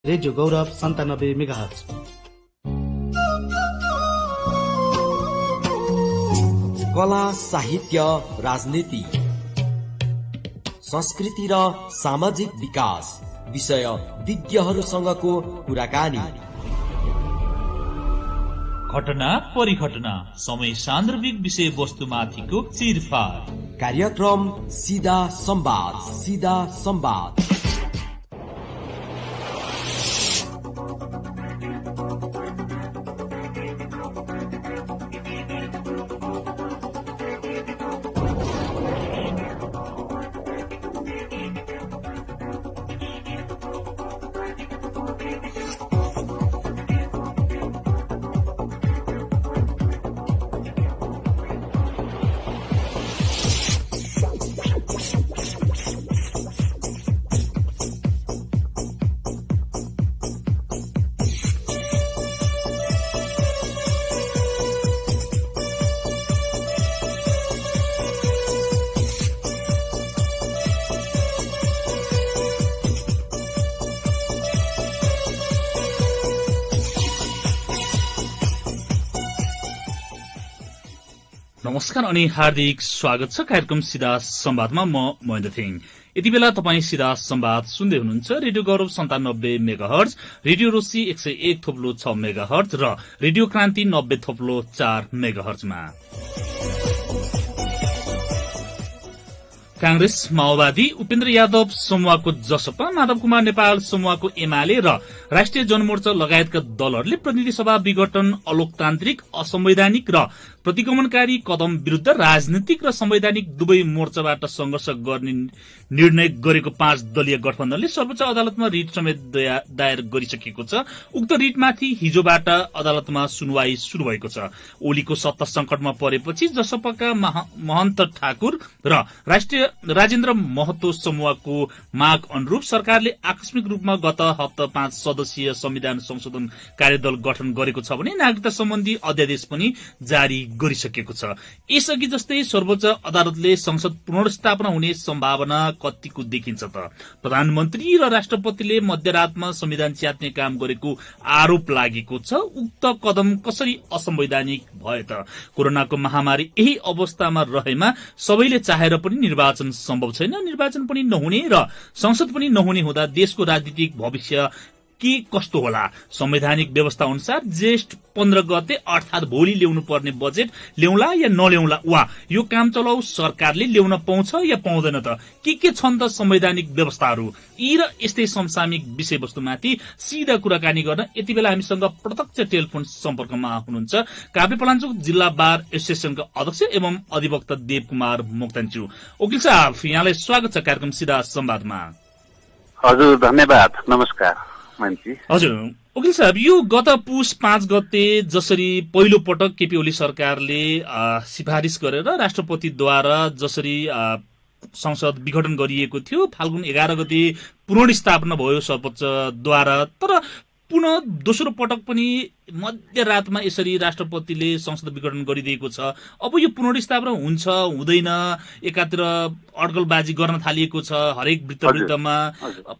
Radio गौरव 97 megahertz. कला, साहित्य, राजनीति, संस्कृति र सामाजिक विकास विषय विज्ञहरूसँगको कुराकानी, घटना परिघटना, समय सान्दर्भिक विषय वस्तुमाथिको चिरफार कार्यक्रम सीधा संवाद। सीधा संवाद नमस्कार अनि हार्दिक स्वागत छ कार्यक्रम सीधा संवादमा। म महेन्द्र थिङ। यति बेला तपाईँ सीधा संवाद सुन्दै हुनुहुन्छ रेडियो गौरव 97 मेगाहर्ज, रेडियो रोसी 101.6 मेगाहर्ज र रेडियो क्रान्ति 90.4 मेगाहर्जमा। कांग्रेस, माओवादी, उपेन्द्र यादव समूहको जसपा, माधव कुमार नेपाल समूहको एमाले र राष्ट्रिय जनमोर्चा लगायतका दलहरूले प्रतिनिधि सभा विघटन अलोकतान्त्रिक, असंवैधानिक र प्रतिगमनकारी कदम विरूद्ध राजनीतिक र संवैधानिक दुवै मोर्चाबाट संघर्ष गर्ने निर्णय गरेको 5 दलीय गठबन्धनले सर्वोच्च अदालतमा रिट समेत दायर गरिसकेको छ। उक्त रिटमाथि हिजोबाट अदालतमा सुनवाई शुरू भएको छ। ओलीको सत्ता संकटमा परेपछि जसपाका महन्त ठाकुर र राजेन्द्र महतो समूहको माग अनुरूप सरकारले आकस्मिक रूपमा गत हप्ता 5 सदस्यीय संविधान संशोधन कार्यदल गठन गरेको छ भने नागरिकता सम्बन्धी अध्यादेश पनि जारी गरिसकेको छ। यसअघि जस्तै सर्वोच्च अदालतले संसद पुनर्स्थापना हुने सम्भावना कतिको देखिन्छ त? प्रधानमन्त्री र राष्ट्रपतिले मध्यरातमा संविधान च्यात्ने काम गरेको आरोप लागेको छ। उक्त कदम कसरी असंवैधानिक भयो त? कोरोनाको महामारी यही अवस्थामा रहेमा सबैले चाहेर पनि निर्वाचन सम्भव छैन। निर्वाचन पनि नहुने र संसद पनि नहुने हुँदा देशको राजनीतिक भविष्य के कस्तो होला? संवैधानिक व्यवस्था अनुसार जेष्ठ 15 गते अर्थात भोलि ल्याउनु पर्ने बजेट ल्याउला या नल्याउला, वा यो काम चलाउ सरकारले ल्याउन पाउँछ या पाउँदैन त? के छन् त संवैधानिक व्यवस्थाहरू? यी र यस्तै समसामयिक विषयवस्तुमाथि सिधा कुराकानी गर्न यति बेला हामीसँग प्रत्यक्ष टेलिफोन सम्पर्कमा हुनुहुन्छ काभ्रे पलाञ्चोक जिल्ला बार एसोसिएसनका अध्यक्ष एवं अधिवक्ता देव कुमार मोक्तानज्यू। वकिल साहब, यहाँलाई स्वागत छ कार्यक्रम सीधा संवादमा। हजुर, धन्यवाद। नमस्कार मान्छे। हजुर वकिल साहब, यो गत पुस 5 गते जसरी पहिलो पटक केपी ओली सरकारले सिफारिस गरेर राष्ट्रपतिद्वारा जसरी संसद विघटन गरिएको थियो, फाल्गुन 11 गते पुनर्स्थापना भयो सर्वोच्चद्वारा, तर पुनः दोस्रो पटक पनि मध्यरातमा यसरी राष्ट्रपतिले संसद विघटन गरिदिएको छ। अब यो पुनर्स्थापना हुन्छ हुँदैन, एकातिर अड्कलबाजी गर्न थालिएको छ हरेक वृत्तमा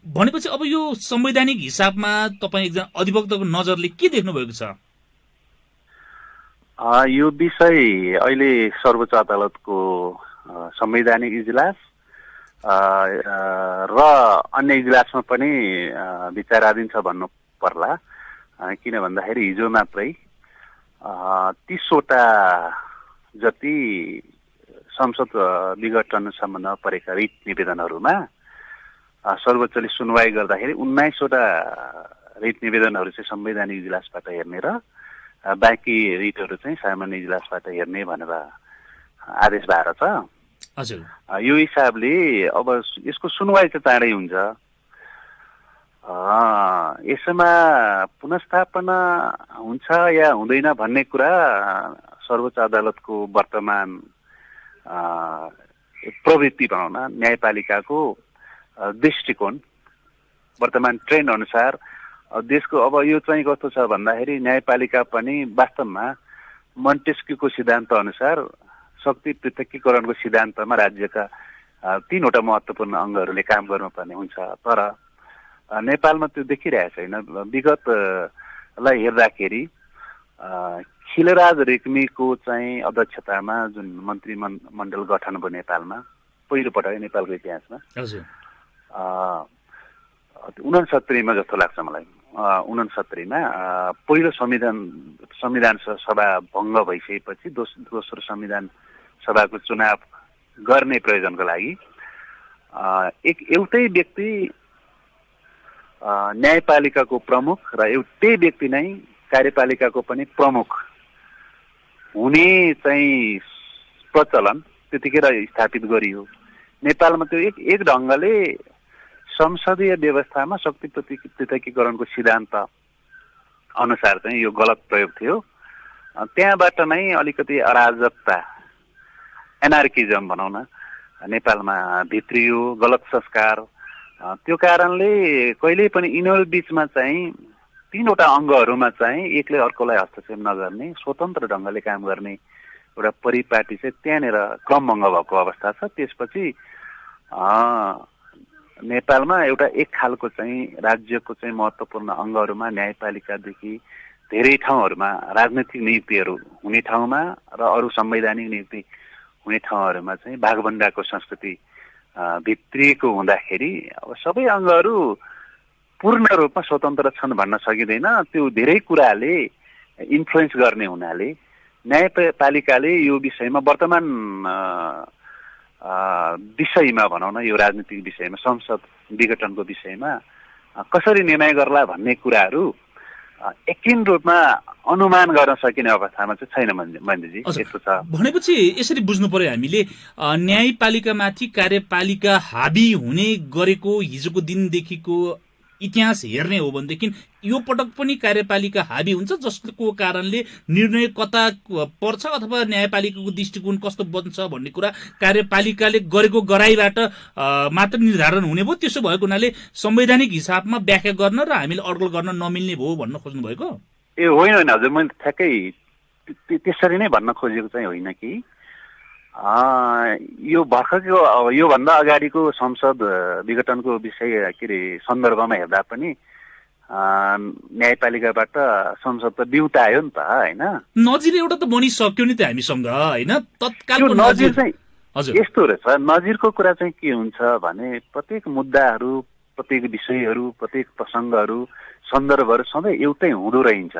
भनेपछि अब यो संवैधानिक हिसाबमा तपाईँ एकजना अधिवक्ताको नजरले के देख्नु भएको छ? यो विषय अहिले सर्वोच्च अदालतको संवैधानिक इजलास र अन्य इजलासमा पनि विचाराधीन छ भन्नु पर्ला। किन भन्दाखेरि हिजो मात्रै 30वटा जति संसद विघटन सम्बन्धमा परेका रिट निवेदनहरूमा सर्वोच्चले सुनवाई गर्दाखेरि 19वटा रिट निवेदनहरू चाहिँ संवैधानिक इजलासबाट हेर्ने र बाँकी रिटहरू चाहिँ सामान्य इजलासबाट हेर्ने भनेर आदेश भएर छ। हजुर, यो हिसाबले अब यसको सुनवाई चाहिँ चाँडै हुन्छ। यसमा पुनर्स्थापना हुन्छ या हुँदैन भन्ने कुरा सर्वोच्च अदालतको वर्तमान प्रवृत्ति भनौँ न, न्यायपालिकाको दृष्टिकोण, वर्तमान ट्रेन्ड अनुसार देशको अब यो चाहिँ कस्तो छ भन्दाखेरि न्यायपालिका पनि वास्तवमा मोन्टेस्क्यूको सिद्धान्त अनुसार शक्ति पृथकीकरणको सिद्धान्तमा राज्यका 3वटा महत्त्वपूर्ण अङ्गहरूले काम गर्नुपर्ने हुन्छ। तर नेपालमा त्यो देखिरहेको छैन। विगतलाई हेर्दाखेरि खिलराज रेग्मीको चाहिँ अध्यक्षतामा जुन मन्त्रीमण्डल गठन भयो नेपालमा पहिलोपटक नेपालको इतिहासमा 69मा जस्तो लाग्छ मलाई, 69मा पहिलो संविधान सभा भङ्ग भइसकेपछि दोस्रो संविधान सभाको चुनाव गर्ने प्रयोजनको लागि एउटै व्यक्ति न्यायपालिकाको प्रमुख र एउटै व्यक्ति नै कार्यपालिकाको पनि प्रमुख हुने चाहिँ प्रचलन त्यतिखेर स्थापित गरियो। नेपालमा त्यो एक ढङ्गले संसदीय व्यवस्थामा शक्ति पृथकीकरणको सिद्धान्त अनुसार चाहिँ यो गलत प्रयोग थियो। त्यहाँबाट नै अलिकति अराजकता, एनार्किजम भनौँ न, नेपालमा भित्रियो, गलत संस्कार। त्यो कारणले कहिल्यै पनि यिनीहरू बिचमा चाहिँ तीनवटा अङ्गहरूमा चाहिँ एकले अर्कोलाई हस्तक्षेप नगर्ने, स्वतन्त्र ढङ्गले काम गर्ने एउटा परिपाटी चाहिँ त्यहाँनिर क्रमभङ्ग भएको अवस्था छ। त्यसपछि नेपालमा एउटा एक खालको चाहिँ राज्यको चाहिँ महत्त्वपूर्ण अङ्गहरूमा न्यायपालिकादेखि धेरै ठाउँहरूमा राजनैतिक नियुक्तिहरू हुने ठाउँमा र अरू संवैधानिक नियुक्ति हुने ठाउँहरूमा चाहिँ भागभण्डाको संस्कृति भित्रिएको हुँदाखेरि अब सबै अङ्गहरू पूर्ण रूपमा स्वतन्त्र छन् भन्न सकिँदैन। त्यो धेरै कुराले इन्फ्लुएन्स गर्ने हुनाले न्यायपालिकाले यो विषयमा वर्तमान विषयमा भनौँ न, यो राजनीतिक विषयमा संसद विघटनको विषयमा कसरी निर्णय गर्ला भन्ने कुराहरू एकिन रूपमा अनुमान गर्न सकिने अवस्थामा चाहिँ छैन मन्दिरजी। यस्तो छ भनेपछि यसरी बुझ्नु पर्यो हामीले, न्यायपालिकामाथि कार्यपालिका हाबी हुने गरेको हिजोको दिनदेखिको इतिहास हेर्ने हो भनेदेखि यो पटक पनि कार्यपालिका हाबी हुन्छ, जसको कारणले निर्णय कता पर्छ अथवा न्यायपालिकाको दृष्टिकोण कस्तो बन्छ भन्ने कुरा कार्यपालिकाले गरेको गराइबाट मात्र निर्धारण हुने भयो। त्यसो भएको हुनाले संवैधानिक हिसाबमा व्याख्या गर्न र हामीले अड्कल गर्न नमिल्ने भयो भन्न खोज्नु भएको? ए होइन हजुर, मैले ठ्याक्कै त्यसरी नै भन्न खोजेको चाहिँ होइन कि यो भर्खरको योभन्दा अगाडिको संसद विघटनको विषय के अरे सन्दर्भमा हेर्दा पनि न्यायपालिकाबाट संसद त बिउतायो नि त, होइन? नजिर एउटा त बनिसक्यो नि त हामीसँग, होइन? तत्कालको नजिर चाहिँ यस्तो रहेछ। नजिरको कुरा चाहिँ के हुन्छ भने प्रत्येक मुद्दाहरू, प्रत्येक विषयहरू, प्रत्येक प्रसङ्गहरू, सन्दर्भहरू सधैँ एउटै हुँदो रहन्छ।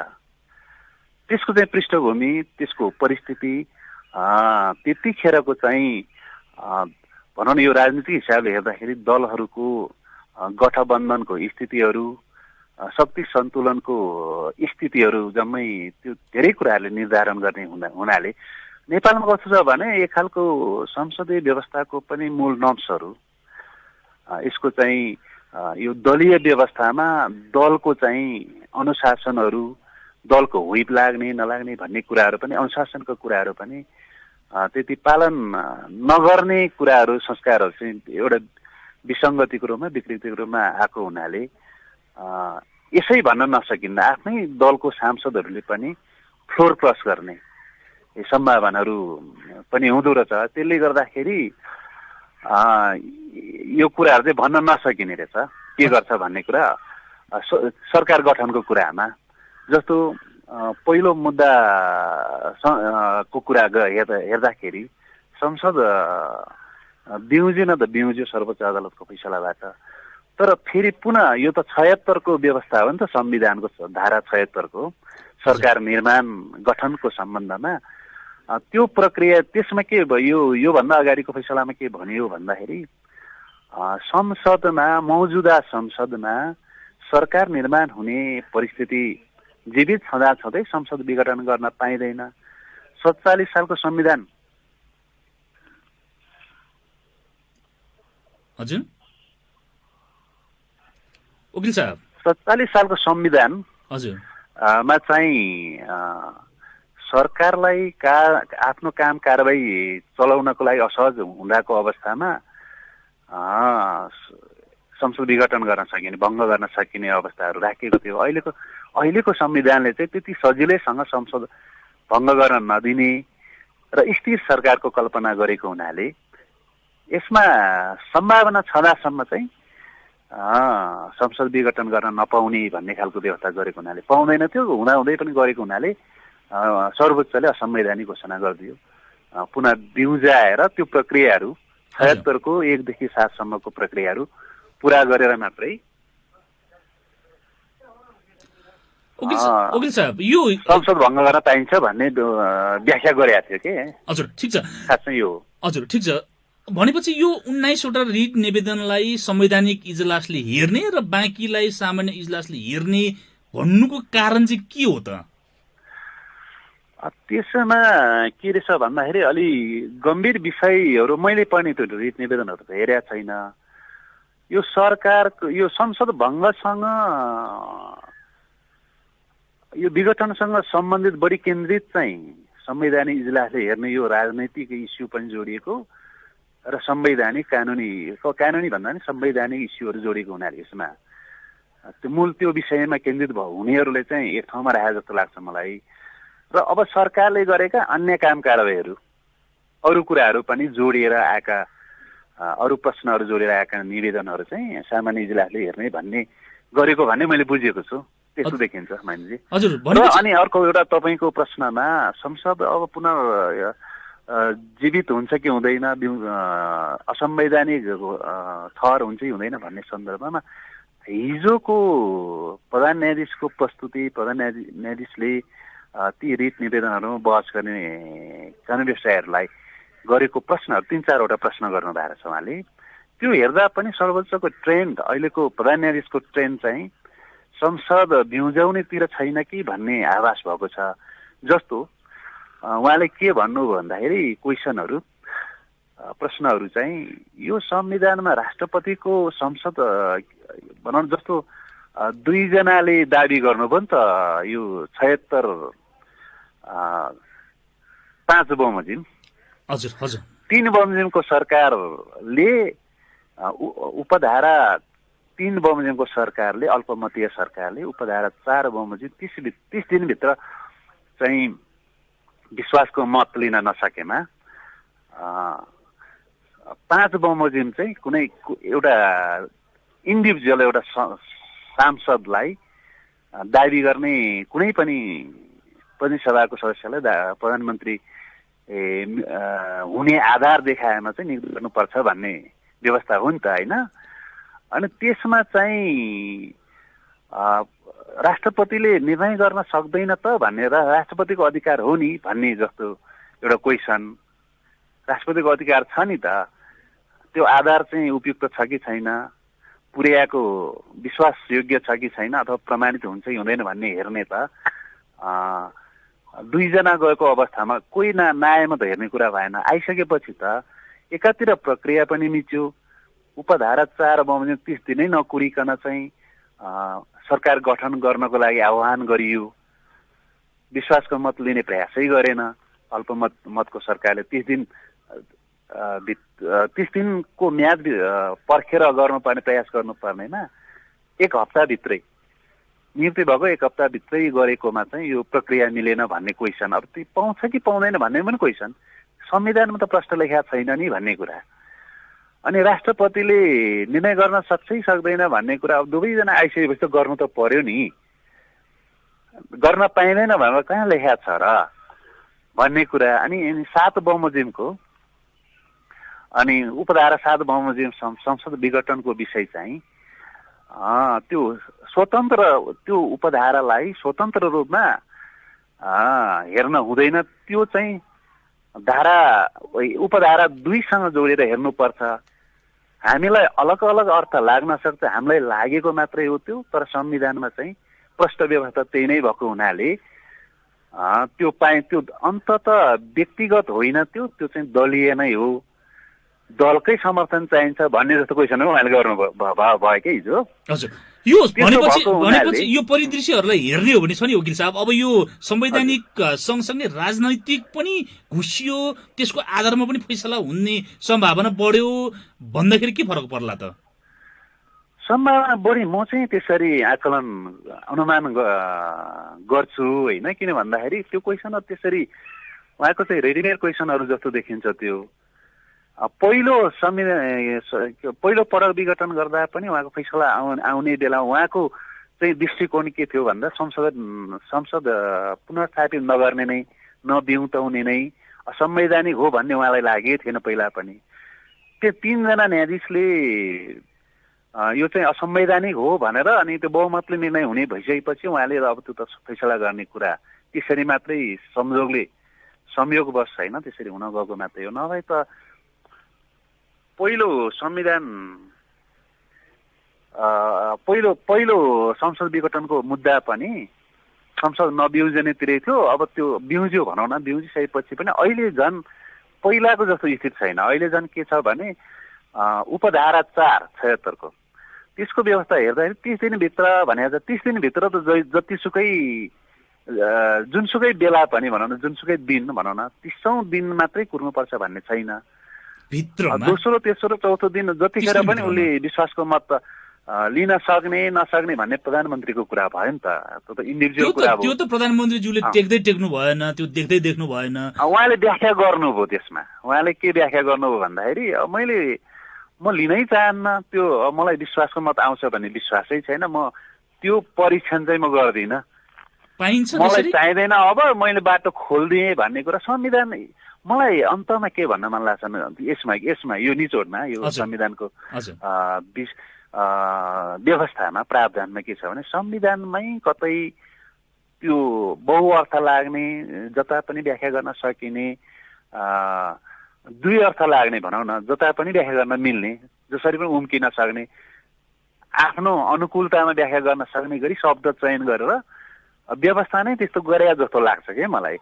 त्यसको चाहिँ पृष्ठभूमि, त्यसको परिस्थिति, त्यतिखेरको चाहिँ भनौँ न यो राजनीतिक हिसाबले हेर्दाखेरि दलहरूको गठबन्धनको स्थितिहरू, शक्ति सन्तुलनको स्थितिहरू जम्मै त्यो धेरै कुराहरूले निर्धारण गर्ने हुनाले नेपालमा कस्तो छ भने एक खालको संसदीय व्यवस्थाको पनि मूल नर्म्सहरू, यसको चाहिँ यो दलीय व्यवस्थामा दलको चाहिँ अनुशासनहरू, दलको हुइप लाग्ने नलाग्ने भन्ने कुराहरू पनि, अनुशासनको कुराहरू पनि त्यति पालन नगर्ने कुराहरू, संस्कारहरू चाहिँ एउटा विसङ्गतिको रूपमा, विकृतिको रूपमा आएको हुनाले यसै भन्न नसकिँदा आफ्नै दलको सांसदहरूले पनि फ्लोर क्रस गर्ने सम्भावनाहरू पनि हुँदो रहेछ। त्यसले गर्दाखेरि यो कुराहरू चाहिँ भन्न नसकिने रहेछ के गर्छ भन्ने कुरा। सरकार गठनको कुरामा जस्तो पहिलो मुद्दा को कुरा हेर्दाखेरि संसद बिउज्यो न त बिउज्यो सर्वोच्च अदालतको फैसलाबाट। तर फेरि पुनः यो त 76 को व्यवस्था हो नि त, संविधानको धारा 76 को सरकार निर्माण गठनको सम्बन्धमा त्यो प्रक्रिया, त्यसमा के भयो, योभन्दा अगाडिको फैसलामा के भनियो भन्दाखेरि संसदमा, मौजुदा संसदमा सरकार निर्माण हुने परिस्थिति जीवित छँदै संसद विघटन गर्न पाइँदैन। 47 सालको संविधान हजुर वकिल साहब, 47 सालको संविधान हजुर मा चाहिँ सरकारलाई आफ्नो काम कारबाही चलाउनको लागि असहज हुँदाको अवस्थामा संसद विघटन गर्न सकिने, भङ्ग गर्न सकिने अवस्थाहरू राखिएको थियो। अहिलेको संविधानले चाहिँ त्यति सजिलैसँग संसद भङ्ग गर्न नदिने र स्थिर सरकारको कल्पना गरेको हुनाले यसमा सम्भावना छँदासम्म चाहिँ संसद विघटन गर्न नपाउने भन्ने खालको व्यवस्था गरेको हुनाले पाउँदैन थियो, हुँदाहुँदै पनि गरेको हुनाले सर्वोच्चले असंवैधानिक घोषणा गरिदियो। पुनः बिउजाएर त्यो प्रक्रियाहरू 76 को 1 देखि 7 सम्मको प्रक्रियाहरू पूरा गरेर मात्रै वकिल साहब यो संसद भङ्ग गर्न पाइन्छ भन्ने व्याख्या गरेका थियो के। हजुर ठिक छ, खासमा यो हजुर ठिक छ। भनेपछि यो 19वटा रिट निवेदनलाई संवैधानिक इजलासले हेर्ने र बाँकीलाई सामान्य इजलासले हेर्ने भन्नुको कारण चाहिँ के हो त? त्यसमा के रहेछ भन्दाखेरि अलि गम्भीर विषयहरू मैले पनि त्यो रिट निवेदनहरू त हेरेका छैन। यो सरकारको यो संसद भङ्गसँग यो विघटनसँग सम्बन्धित बढी केन्द्रित चाहिँ संवैधानिक इजलासले हेर्ने यो राजनैतिक इस्यु पनि जोडिएको र संवैधानिक कानुनी भन्दा पनि संवैधानिक इस्युहरू जोडिएको हुनाले यसमा त्यो विषयमा केन्द्रित हुनेहरूले चाहिँ एक ठाउँमा राखे जस्तो लाग्छ मलाई। र अब सरकारले गरेका अन्य काम कारबाहीहरू अरू कुराहरू पनि जोडिएर आएका अरू प्रश्नहरू जोडेर आएका निवेदनहरू चाहिँ सामान्य इजलासले हेर्ने भन्ने गरेको भन्ने मैले बुझेको छु। त्यस्तो देखिन्छ मान्छे। हजुर अनि अर्को एउटा तपाईँको प्रश्नमा संसद अब पुनः जीवित हुन्छ कि हुँदैन, असंवैधानिक ठहर हुन्छ कि हुँदैन भन्ने सन्दर्भमा हिजोको प्रधान न्यायाधीशको प्रस्तुति, प्रधान न्यायाधीशले ती रिट निवेदनहरूमा बहस गर्ने कानुनी व्यवसायहरूलाई गरेको प्रश्नहरू 3-4वटा प्रश्न गर्नु भएको छ उहाँले। त्यो हेर्दा पनि सर्वोच्चको ट्रेन्ड, अहिलेको प्रधान न्यायाधीशको ट्रेन्ड चाहिँ संसद बिउजाउनेतिर छैन कि भन्ने आभास भएको छ। जस्तो उहाँले के भन्नुभयो भन्दाखेरि प्रश्नहरू चाहिँ यो संविधानमा राष्ट्रपतिको संसद भनौँ जस्तो 2 जनाले दाबी गर्नुभयो नि त, यो 76 5 बमोजिम। हजुर हजुर 3 बमोजिमको सरकारले उपधारा 3 बमोजिमको सरकारले, अल्पमतीय सरकारले उपधारा 4 बमोजिम 30 दिनभित्र चाहिँ विश्वासको मत लिन नसकेमा 5 बमोजिम चाहिँ कुनै एउटा इन्डिभिजुअल एउटा सांसदलाई दाबी गर्ने कुनै पनि प्रतिनिधि सभाको सदस्यलाई प्रधानमन्त्री हुने आधार देखाएमा चाहिँ नियुक्त गर्नुपर्छ भन्ने व्यवस्था हो नि त, होइन? अनि त्यसमा चाहिँ राष्ट्रपतिले निर्णय गर्न सक्दैन त भनेर राष्ट्रपतिको अधिकार हो नि भन्ने जस्तो एउटा क्वेसन। राष्ट्रपतिको अधिकार छ नि त, त्यो आधार चाहिँ उपयुक्त छ कि छैन, पुर्याएको विश्वासयोग्य छ कि छैन अथवा प्रमाणित हुन्छ कि हुँदैन भन्ने हेर्ने त 2 जना गएको अवस्थामा कोही नआएमा त हेर्ने कुरा भएन। आइसकेपछि त एकातिर प्रक्रिया पनि मिच्यो, उपधारा 4 बमोजिम 30 दिनै नकुरिकन चाहिँ सरकार गठन गर्नको लागि आह्वान गरियो। विश्वासको मत लिने प्रयासै गरेन अल्पमतको सरकारले। 30 दिनको म्याद पर्खेर गर्नुपर्ने प्रयास गर्नुपर्नेमा 1 हप्ताभित्रै नियुक्ति भएको 1 हप्ताभित्रै गरेकोमा चाहिँ यो प्रक्रिया मिलेन भन्ने क्वेसन। अब त्यो पाउँछ कि पाउँदैन भन्ने पनि क्वेसन। संविधानमा त प्रश्न लेखेको छैन नि भन्ने कुरा। अनि राष्ट्रपतिले निर्णय गर्न सक्छ कि सक्दैन भन्ने कुरा अब दुवैजना आइसकेपछि त गर्नु त पर्यो नि। गर्न पाइँदैन भनेर कहाँ लेखेको छ र भन्ने कुरा। अनि 7 बमोजिमको अनि उपधारा 7 बमोजिम संसद विघटनको विषय चाहिँ त्यो स्वतन्त्र, त्यो उपधारालाई स्वतन्त्र रूपमा हेर्न हुँदैन। त्यो चाहिँ उपधारा 2सँग जोडेर हेर्नुपर्छ। हामीलाई अलग अलग अर्थ लाग्न सक्छ, हामीलाई लागेको मात्रै हो त्यो, तर संविधानमा चाहिँ प्रष्ट व्यवस्था त्यही नै भएको हुनाले त्यो अन्ततः व्यक्तिगत होइन, त्यो चाहिँ दलीय नै हो, दलकै समर्थन चाहिन्छ भन्ने जस्तो क्वेसन हो उहाँले गर्नु भयो कि हिजो। हजुर, यो भनेपछि यो परिदृश्यहरूलाई हेर्ने हो भने छ नि वकिल साहब, अब यो संवैधानिक सँगसँगै राजनैतिक पनि घुसियो, त्यसको आधारमा पनि फैसला हुने सम्भावना बढ्यो भन्दाखेरि के फरक पर्ला त? सम्भावना बढी म चाहिँ त्यसरी आकलन अनुमान गर्छु होइन। किन भन्दाखेरि त्यो क्वेसन त्यसरी उहाँको चाहिँ रेडिमेड क्वेसनहरू जस्तो देखिन्छ। त्यो पहिलो पटक विघटन गर्दा पनि उहाँको फैसला आउने बेला उहाँको चाहिँ दृष्टिकोण के थियो भन्दा संसद पुनर्स्थापित नगर्ने नै नबिउताउने नै असंवैधानिक हो भन्ने उहाँलाई लागेको थिएन पहिला पनि। त्यो 3 जना न्यायाधीशले यो चाहिँ असंवैधानिक हो भनेर अनि त्यो बहुमतले निर्णय हुने भइसकेपछि उहाँले अब त्यो त फैसला गर्ने कुरा त्यसरी मात्रै संयोगवश होइन, त्यसरी हुन गएको मात्रै हो। नभए त पहिलो संसद विघटनको मुद्दा पनि संसद नबिउजनेतिरै थियो। अब त्यो बिउज्यो भनौँ न, बिउजिसकेपछि पनि अहिले झन् पहिलाको जस्तो स्थिति छैन। अहिले झन् के छ भने उपधारा 476 को त्यसको व्यवस्था हेर्दाखेरि 30 दिनभित्र भने 30 दिनभित्र त जतिसुकै जुनसुकै बेला पनि भनौँ न, जुनसुकै दिन भनौँ न, 30औं दिन मात्रै कुर्नुपर्छ भन्ने छैन। दोस्रो तेस्रो चौथो दिन जतिखेर पनि उसले विश्वासको मत लिन सक्ने नसक्ने भन्ने प्रधानमन्त्रीको कुरा भयो नि त। त्यो त इन्डिभिजुअल कुरा हो। त्यो त प्रधानमन्त्रीज्यूले टेक्नु भएन, त्यो देख्नु भएन। उहाँले व्याख्या गर्नुभयो त्यसमा। उहाँले के व्याख्या गर्नुभयो भन्दाखेरि म लिनै चाहन्न, त्यो मलाई विश्वासको मत आउँछ भन्ने विश्वासै छैन, म त्यो परीक्षण चाहिँ म गर्दिनँ, मलाई चाहिँदैन, अब मैले बाटो खोलिदिएँ भन्ने कुरा। संविधान मलाई अन्तमा के भन्न मन लाग्छ यसमा यो निचोडमा यो संविधानको व्यवस्थामा प्रावधानमा के छ भने संविधानमै कतै त्यो बहुअर्थ लाग्ने, जता पनि व्याख्या गर्न सकिने, दुई अर्थ लाग्ने भनौँ न, जता पनि व्याख्या गर्न मिल्ने, जसरी पनि उम्किन सक्ने, आफ्नो अनुकूलतामा व्याख्या गर्न सक्ने गरी शब्द चयन गरेर व्यवस्था नै त्यस्तो गरे जस्तो लाग्छ के मलाई।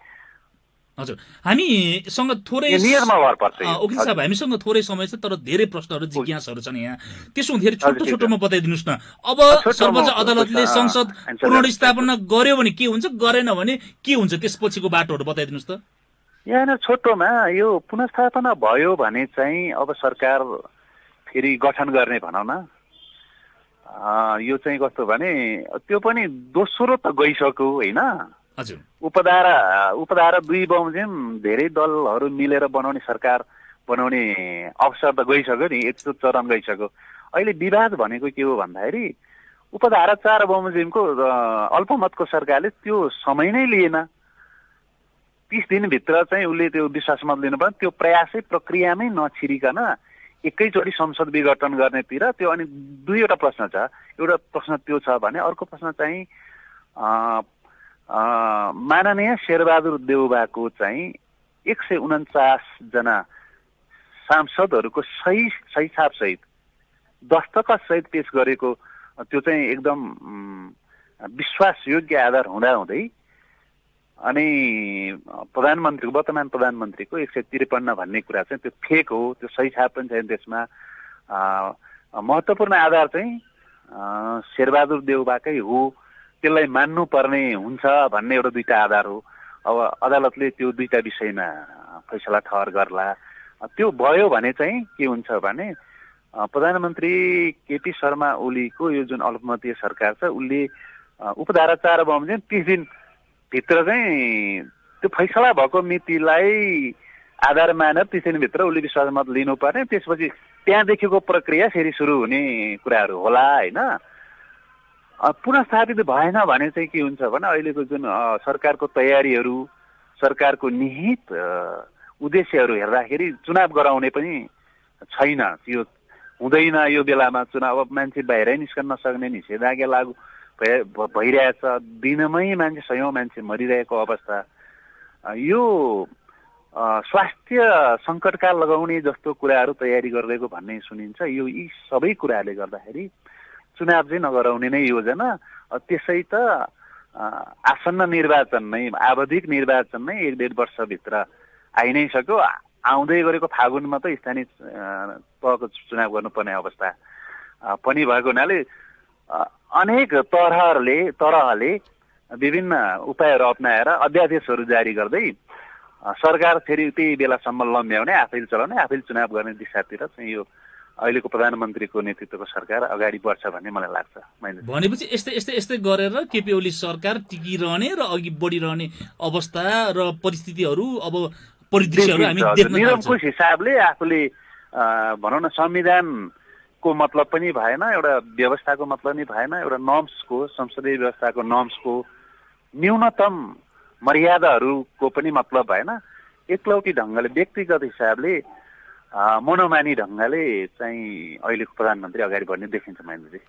हजुर, हामीसँग थोरै वकिल साहब हामीसँग थोरै समय छ, तर धेरै प्रश्नहरू जिज्ञासाहरू छन् यहाँ। त्यसो हुँदाखेरि छोटोमा बताइदिनुहोस् न, अब सर्वोच्च अदालतले संसद पुनर्स्थापना गर्यो भने के हुन्छ, गरेन भने के हुन्छ, त्यसपछिको बाटोहरू बताइदिनुहोस् त। यहाँ छोटोमा यो पुनर्स्थापना भयो भने चाहिँ अब सरकार फेरि गठन गर्ने भनौँ न, यो चाहिँ कस्तो भने त्यो पनि दोस्रो त गइसक्यो होइन। उपधारा 2 बमोजिम धेरै दलहरू मिलेर बनाउने सरकार बनाउने अवसर त गइसक्यो नि, यस्तो चरण गइसक्यो। अहिले विवाद भनेको के हो भन्दाखेरि उपधारा 4 बमोजिमको अल्पमतको सरकारले त्यो समय नै लिएन। 30 दिनभित्र चाहिँ उसले त्यो विश्वासमत लिनुपर्ने, त्यो प्रयासै प्रक्रियामै नछिरिकन एकैचोटि संसद विघटन गर्नेतिर त्यो। अनि दुईवटा प्रश्न छ, एउटा प्रश्न त्यो छ भने अर्को प्रश्न चाहिँ माननीय शेरबहादुर देउबाको चाहिँ 149 जना सांसदहरूको सही छाप सहित दस्तखत सहित पेश गरेको त्यो चाहिँ एकदम विश्वासयोग्य आधार हुँदाहुँदै अनि वर्तमान प्रधानमन्त्रीको 153 भन्ने कुरा चाहिँ त्यो फेक हो, त्यो सही छाप पनि छैन त्यसमा। महत्त्वपूर्ण आधार चाहिँ शेरबहादुर देउबाकै हो, त्यसलाई मान्नुपर्ने हुन्छ भन्ने एउटा दुईटा आधार हो। अब अदालतले त्यो दुईटा विषयमा फैसला ठहर गर्ला। त्यो भयो भने चाहिँ के हुन्छ भने प्रधानमन्त्री केपी शर्मा ओलीको यो जुन अल्पमतीय सरकार छ उसले उपधारा 4 बमोजिम 30 दिनभित्र चाहिँ त्यो फैसला भएको मितिलाई आधार मानेर 30 दिनभित्र उसले विश्वासमत लिनुपर्ने, त्यसपछि त्यहाँदेखिको प्रक्रिया फेरि सुरु हुने कुराहरू होला होइन। पुनर्स्थापित भएन भने चाहिँ के हुन्छ भने अहिलेको जुन सरकारको तयारीहरू, सरकारको निहित उद्देश्यहरू हेर्दाखेरि चुनाव गराउने पनि छैन, यो हुँदैन। यो बेलामा चुनाव, अब मान्छे बाहिरै निस्कन नसक्ने, निषेधाज्ञा लागू भइरहेछ, दिनमै मान्छे 100औं मान्छे मरिरहेको अवस्था, यो स्वास्थ्य सङ्कटकाल लगाउने जस्तो कुराहरू तयारी गरिरहेको भन्ने सुनिन्छ। यी सबै कुराहरूले गर्दाखेरि चुनाव चाहिँ नगराउने नै योजना। त्यसै त आसन्न निर्वाचन नै, आवधिक निर्वाचन नै 1.5 वर्षभित्र आइ नै सक्यो। आउँदै गरेको फागुनमा त स्थानीय तहको चुनाव गर्नुपर्ने अवस्था पनि भएको हुनाले अनेक तरहले विभिन्न उपायहरू अप्नाएर अध्यादेशहरू जारी गर्दै सरकार फेरि त्यही बेलासम्म लम्ब्याउने, आफैले चलाउने, आफैले चुनाव गर्ने दिशातिर चाहिँ यो अहिलेको प्रधानमन्त्रीको नेतृत्वको सरकार अगाडि बढ्छ भन्ने मलाई लाग्छ। भनेपछि यस्तै गरेर केपी ओली सरकार टिकिरहने र अघि बढिरहने अवस्था र परिस्थितिहरू, अब परिदृश्यहरू हामी देख्न निरङ्कुश हिसाबले आफूले भनौँ न संविधानको मतलब पनि भएन, एउटा व्यवस्थाको मतलब नि भएन, एउटा नर्म्सको, संसदीय व्यवस्थाको नर्म्सको न्यूनतम मर्यादाहरूको पनि मतलब भएन। एकलौटी ढङ्गले व्यक्तिगत हिसाबले मनोमानी ढङ्गले चाहिँ अहिलेको प्रधानमन्त्री अगाडि बढ्ने देखिन्छ महेन्द्रजी,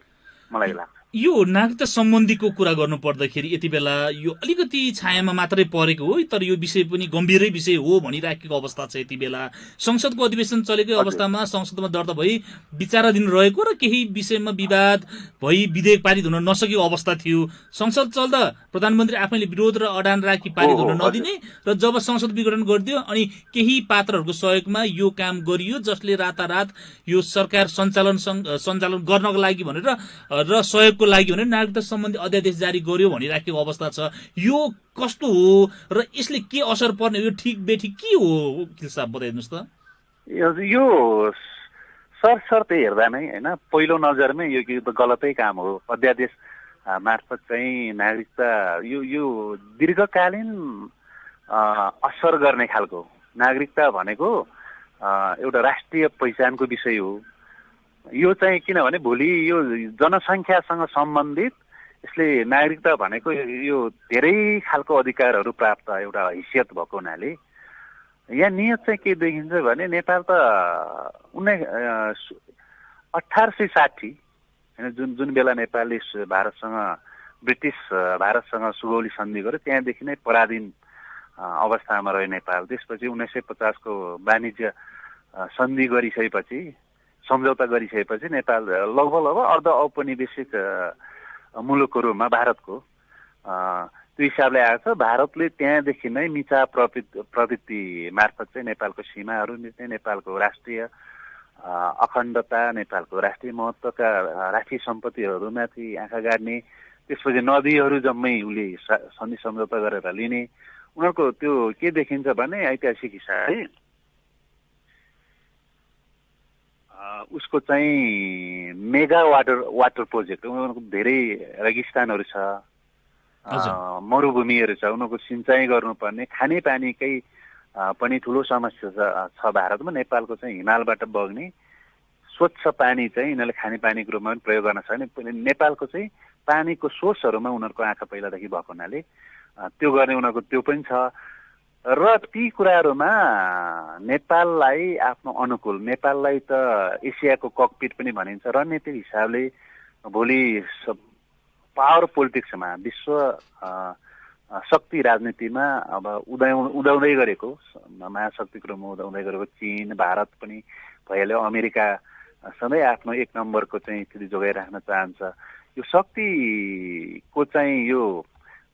मलाई लाग्छ। यो नागरिकता सम्बन्धीको कुरा गर्नु पर्दाखेरि यति बेला यो अलिकति छायामा मात्रै परेको हो, तर यो विषय पनि गम्भीरै विषय हो भनिराखेको अवस्था छ। यति बेला संसदको अधिवेशन चलेकै अवस्थामा संसदमा दर्ता भई विचाराधीन रहेको र केही विषयमा विवाद भई विधेयक पारित हुन नसकेको अवस्था थियो। संसद चल्दा प्रधानमन्त्री आफैले विरोध र अडान राखी पारित हुन नदिने र जब संसद विघटन गरिदियो अनि केही पात्रहरूको सहयोगमा यो काम गरियो, जसले रातारात यो सरकार सञ्चालन गर्नको लागि भनेर र सहयोग को लागि भने नागरिकता सम्बन्धी अध्यादेश जारी गर्यो भनिराखेको अवस्था छ। यो कस्तो हो र यसले के असर पर्ने, यो ठिक बेठिक के हो वकिल साहब बताइदिनुहोस् त। यो सरसर्ते हेर्दा नै होइन, पहिलो नजरमै यो गलतै काम हो। अध्यादेश मार्फत चाहिँ नागरिकता यो दीर्घकालीन असर गर्ने खालको, नागरिकता भनेको एउटा राष्ट्रिय पहिचानको विषय हो। यो चाहिँ किनभने भोलि यो जनसङ्ख्यासँग सम्बन्धित, यसले नागरिकता भनेको यो धेरै खालको अधिकारहरू प्राप्त एउटा हैसियत भएको हुनाले यहाँ नियत चाहिँ के देखिन्छ भने नेपाल त 1860 होइन, जुन बेला नेपालले ब्रिटिस भारतसँग सुगौली सन्धि गर्यो त्यहाँदेखि नै पराधीन अवस्थामा रह्यो नेपाल। त्यसपछि 1950 को वाणिज्य सन्धि गरिसकेपछि, सम्झौता गरिसकेपछि नेपाल लगभग अर्ध औपनिवेशिक मुलुकको रूपमा भारतको त्यो हिसाबले आएको छ। भारतले त्यहाँदेखि नै मिचा प्रवृत्ति मार्फत चाहिँ नेपालको सीमाहरू मिच्ने, नेपालको राष्ट्रिय अखण्डता, नेपालको राष्ट्रिय महत्त्वका राष्ट्रिय सम्पत्तिहरूमाथि आँखा गाड्ने, त्यसपछि नदीहरू जम्मै उसले सन्धि सम्झौता गरेर लिने। उनीहरूको त्यो के देखिन्छ भने ऐतिहासिक हिसाबले उसको चाहिँ मेगा वाटर प्रोजेक्ट, उनीहरूको धेरै रेगिस्तानहरू छ, मरुभूमिहरू छ, उनीहरूको सिँचाइ गर्नुपर्ने, खानेपानीकै पनि ठुलो समस्या छ भारतमा। नेपालको चाहिँ हिमालबाट बग्ने स्वच्छ पानी चाहिँ यिनीहरूले खानेपानीको रूपमा पनि प्रयोग गर्न सक्ने। नेपालको चाहिँ पानीको सोर्सहरूमा उनीहरूको आँखा पहिलादेखि भएको हुनाले त्यो गर्ने उनीहरूको त्यो पनि छ। र ती कुराहरूमा नेपाललाई आफ्नो अनुकूल, नेपाललाई त एसियाको ककपिट पनि भनिन्छ, रणनीतिक हिसाबले भोलि पावर पोलिटिक्समा, विश्व शक्ति राजनीतिमा अब उदाउँदै गरेको, महाशक्तिको रूपमा उदाउँदै गरेको चीन, भारत पनि भइहाल्यो, अमेरिका सधैँ आफ्नो एक नम्बरको चाहिँ स्थिति जोगाइराख्न चाहन्छ। यो शक्तिको चाहिँ यो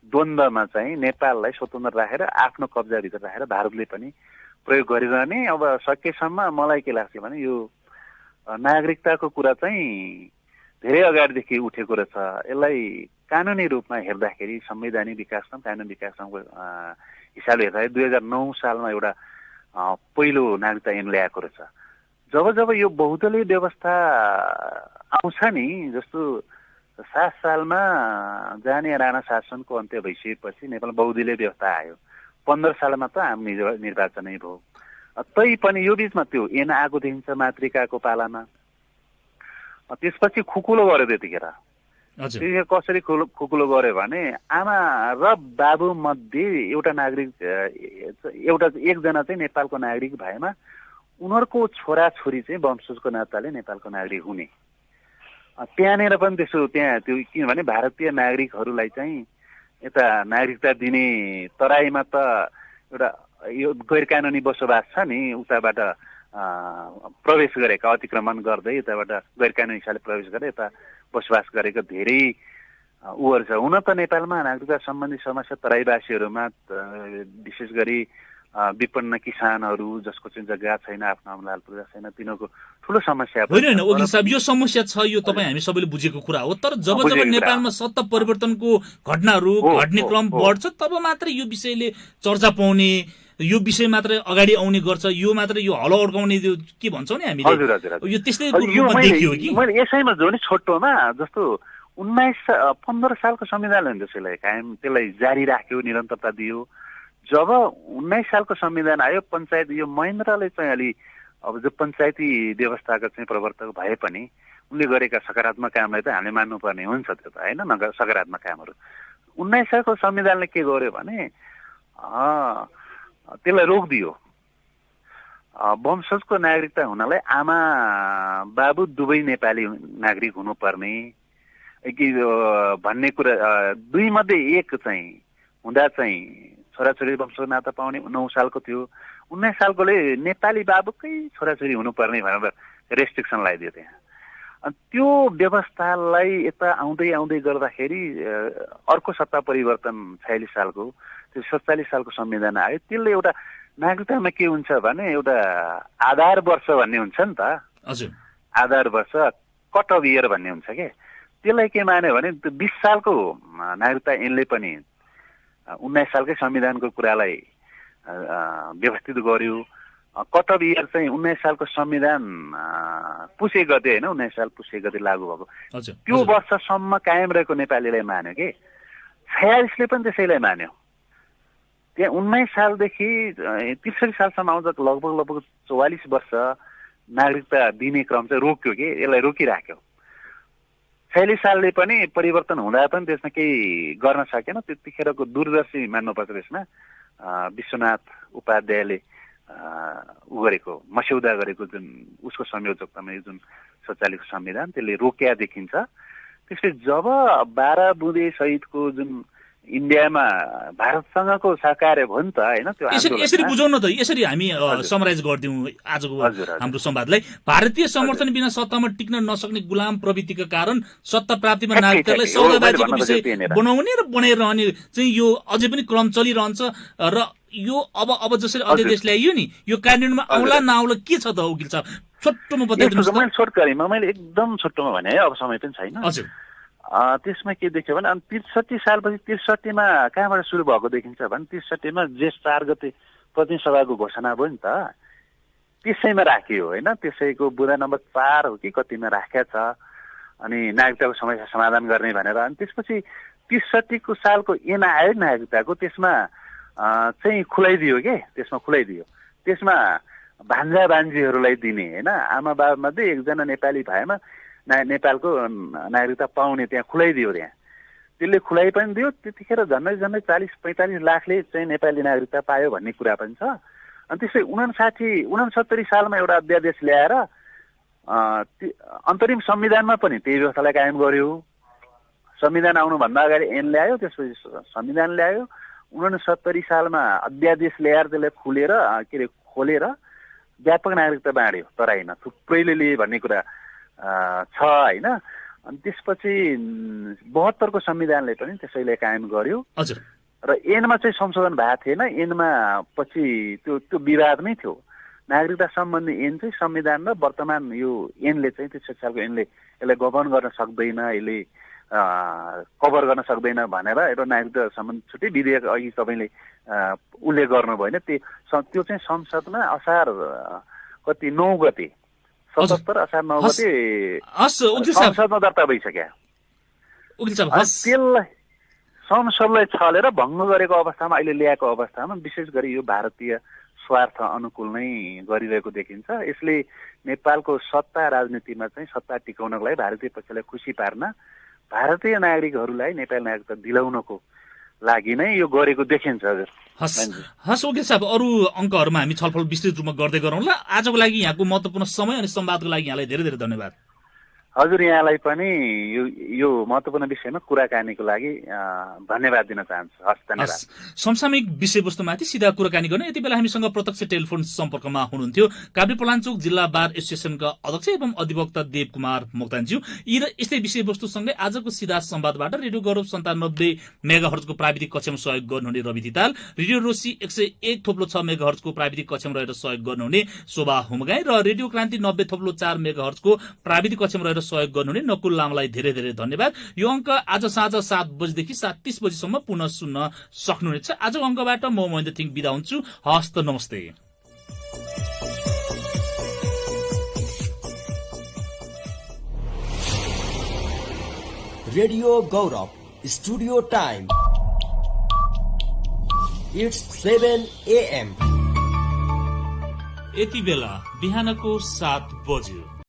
द्वन्द्वमा चाहिँ नेपाललाई स्वतन्त्र राखेर आफ्नो कब्जाभित्र राखेर भारतले पनि प्रयोग गरिरहने। अब सकेसम्म मलाई के लाग्छ भने यो नागरिकताको कुरा चाहिँ धेरै अगाडिदेखि उठेको रहेछ। यसलाई कानुनी रूपमा हेर्दाखेरि, संवैधानिक विकासक्रम, कानुन विकासक्रमको हिसाबले हेर्दाखेरि 2009 सालमा एउटा पहिलो नागरिकता ऐन ल्याएको रहेछ। जब यो बहुदलीय व्यवस्था आउँछ नि, जस्तो 7 सालमा जाने राणा शासनको अन्त्य भइसकेपछि नेपालमा बहुदलीय व्यवस्था आयो। 15 सालमा त आम निर्वाचनै भयो। तै पनि यो बिचमा त्यो ऐन आएको देखिन्छ मातृकाको पालामा। त्यसपछि खुकुलो गर्यो त्यतिखेर। कसरी खुकुलो गर्यो भने आमा र बाबु मध्ये एकजना चाहिँ नेपालको नागरिक भएमा उनीहरूको छोराछोरी चाहिँ वंशजको नाताले नेपालको नागरिक हुने। त्यहाँनिर पनि त्यो किनभने भारतीय नागरिकहरूलाई चाहिँ यता नागरिकता दिने तराईमा त एउटा यो गैर कानुनी बसोबास छ नि, उताबाट प्रवेश गरेका, अतिक्रमण गर्दै यताबाट गैर कानुनी हिसाबले प्रवेश गरेर यता बसोबास गरेको धेरै उहरू छ। हुन त नेपालमा नागरिकता सम्बन्धी समस्या तराईवासीहरूमा विशेष गरी विपन्न किसानहरू जसको चाहिँ जग्गा छैन, आफ्नो अमलाल पूर्जा छैन, तिनीहरूको ठुलो समस्या होइन। वकिल साहब, यो समस्या छ, यो तपाईँ हामी सबैले बुझेको कुरा हो। तर जब नेपालमा सत्ता परिवर्तनको घटनाहरू घट्ने क्रम बढ्छ तब मात्रै यो विषयले चर्चा पाउने, यो विषय मात्रै अगाडि आउने गर्छ, यो मात्रै यो हलो अड्काउने के भन्छौँ नि हामीले, यो त्यस्तै रूपमा देखियो कि मैले यसैमा जो नि छोटोमा जस्तो 15 सालको संविधानले त्यसलाई जारी राख्यो, निरन्तरता दियो। जब 19 सालको संविधान आयो, पञ्चायत यो महेन्द्रले चाहिँ अलि अब जो पञ्चायती व्यवस्थाका चाहिँ प्रवर्तक भए पनि उनले गरेका सकारात्मक कामलाई त हामीले मान्नुपर्ने हुन्छ त्यो त होइन सकारात्मक कामहरू 1900 को संविधानले के गर्यो भने त्यसलाई रोकिदियो वंशजको नागरिकता हुनलाई आमा बाबु दुवै नेपाली नागरिक हुनुपर्ने कि भन्ने कुरा दुई मध्ये एक चाहिँ हुँदा चाहिँ छोराछोरी वंशको नाता पाउने 9 सालको थियो 19 सालकोले नेपाली बाबुकै छोराछोरी हुनुपर्ने भनेर रेस्ट्रिक्सन लगाइदियो त्यहाँ अनि त्यो व्यवस्थालाई यता आउँदै आउँदै गर्दाखेरि अर्को सत्ता परिवर्तन 46 सालको त्यो 47 सालको संविधान आयो त्यसले एउटा नागरिकतामा के हुन्छ भने एउटा आधार वर्ष भन्ने हुन्छ नि त हजुर आधार वर्ष कट अफ इयर भन्ने हुन्छ के त्यसलाई के मान्यो भने 20 सालको नागरिकता यिनले पनि 19 सालकै संविधानको कुरालाई व्यवस्थित गर्यो कट अफ इयर चाहिँ 19 सालको संविधान पुसे गते होइन 19 साल पुसे गते लागू भएको त्यो वर्षसम्म कायम रहेको नेपालीलाई मान्यो के 46 ले पनि त्यसैलाई मान्यो त्यहाँ 19 सालदेखि 63 सालसम्म आउँदा लगभग 44 वर्ष नागरिकता दिने क्रम चाहिँ रोक्यो के यसलाई रोकिराख्यो 46 सालले पनि परिवर्तन हुँदा पनि त्यसमा केही गर्न सकेन त्यतिखेरको दूरदर्शी मान्नुपर्छ त्यसमा विश्वनाथ उपाध्यायले गरेको मस्यौदा गरेको जुन उसको संयोजकतामा यो जुन 47 को संविधान त्यसले रोक्या देखिन्छ त्यसले जब 12 बुँदे सहितको जुन इन्डियामा भारतसँगको सहकार्य भयो नि त हैन त्यो यसरी बुझाउन त यसरी हामी समराइज गर्दियौं आजको हाम्रो संवादलाई भारतीय समर्थन बिना सत्तामा टिक्न नसक्ने गुलाम प्रवृत्तिका कारण सत्ता प्राप्तिमा नागरिकतालाई सौदाबाजीको विषय बनाउने र बनाइरहने चाहिँ यो अझै पनि क्रम चलिरहन्छ र यो अब जसरी अध्यादेश ल्याइयो नि यो कार्यान्वयनमा आउला नआउला के छ त उकिल साहब छोटोमा बताइदिनुस् त मैले एकदम छोटोमा भने है अब समय पनि छैन हजुर त्यसमा के देख्यो भने अनि 63 सालपछि 63 मा कहाँबाट सुरु भएको देखिन्छ भने 63 मा जेठ 4 गते प्रतिनिधि सभाको घोषणा भयो नि त त्यसैमा राखियो हैन त्यसैको बुँदा नम्बर 4 हो कि कतिमा राखेको छ अनि नागरिकताको समस्या समाधान गर्ने भनेर अनि त्यसपछि 63 को सालको ऐन आयो नागरिकताको त्यसमा चाहिँ खुलाइदियो के त्यसमा भान्जा भान्जीहरूलाई दिने हैन आमा बाबा मध्ये एकजना नेपाली भएमा नेपालको नागरिकता पाउने त्यहाँ खुलाइदियो त्यहाँ त्यसले खुलाइ पनि दियो त्यतिखेर झन्डै 40-45 लाखले चाहिँ नेपाली नागरिकता पायो भन्ने कुरा पनि छ अनि त्यसै 69 सालमा एउटा अध्यादेश ल्याएर अन्तरिम संविधानमा पनि त्यही व्यवस्थालाई कायम गर्यो संविधान आउनुभन्दा अगाडि ऐन ल्यायो त्यसपछि संविधान ल्यायो 69 सालमा अध्यादेश ल्याएर त्यसलाई खोलेर व्यापक नागरिकता बाँड्यो तराईमा थुप्रैले लिए भन्ने कुरा छ हैन अनि त्यसपछि 72 को संविधानले पनि त्यसैले कायम गर्यो हजुर र ऐनमा चाहिँ संशोधन भएको थिएन ऐनमा पछि त्यो विवादमै थियो नागरिकता सम्बन्धी ऐन चाहिँ संविधान र वर्तमान यो ऐनले चाहिँ 63 सालको ऐनले यसलाई गभर्न गर्न सक्दैन यसले कभर गर्न सक्दैन भनेर एउटा नागरिकता सम्बन्धी छुट्टै विधेयक अघि तपाईले उल्लेख गर्नुभयो हैन त्यो चाहिँ संसदमा असार कति 9 गते 77 असार 9 गते संसदमा दर्ता भइसक्यो त्यसलाई संसदलाई छलेर भङ्ग गरेको अवस्थामा अहिले ल्याएको अवस्थामा विशेष गरी यो भारतीय स्वार्थ अनुकूल नै गरिरहेको देखिन्छ यसले नेपालको सत्ता राजनीतिमा चाहिँ सत्ता टिकाउनको लागि भारतीय पक्षलाई खुसी पार्न भारतीय नागरिकहरूलाई नेपाली नागरिकता दिलाउनको लागि नै यो गरेको देखिन्छ हजुर हस् ओके साहब अरू अंकहरुमा हामी छलफल विस्तृत रूपमा गर्दै गरौँला आजको लागि यहाँको महत्त्वपूर्ण समय अनि संवादको लागि यहाँलाई धेरै धेरै धन्यवाद हजुर यहाँलाई पनि यो महत्त्वपूर्ण विषयमा कुराकानीको लागि धन्यवाद दिन चाहन्छु हस् धन्यवाद समसामयिक विषयवस्तुमाथि सिधा कुराकानी गर्न यति बेला हामीसँग प्रत्यक्ष टेलिफोन सम्पर्कमा हुनुहुन्थ्यो काभ्रेपलाञ्चोक जिल्ला बार एसोसिएसनका अध्यक्ष एवं अधिवक्ता देव कुमार मोक्तानज्यू यी र यस्तै विषयवस्तुसँगै आजको सिधा संवादबाट रेडियो गौरव 97 मेगाहर्जको प्राविधिक कक्षमा सहयोग गर्नुहुने रवि धिताल रेडियो रोसी 101.6 मेगाहर्जको प्राविधिक कक्षमा रहेर सहयोग गर्नुहुने शोभा हुमगाई र रेडियो क्रान्ति 90.4 मेगाहर्जको प्राविधिक कक्षमा रहेर सहयोग गर्नुहुने नकुल लामलाई धेरै धेरै धन्यवाद यो अंक आज साँझ 7 बजेदेखि 7:30 बजेसम्म पुनः सुन्न सक्नुहुनेछ आजको अंकबाट म महेन्द्र थिङ बिदा हुन्छु हस्त नमस्ते radio Gaurav studio time It's 7 AM यति बेला बिहानको 7 बज्यो।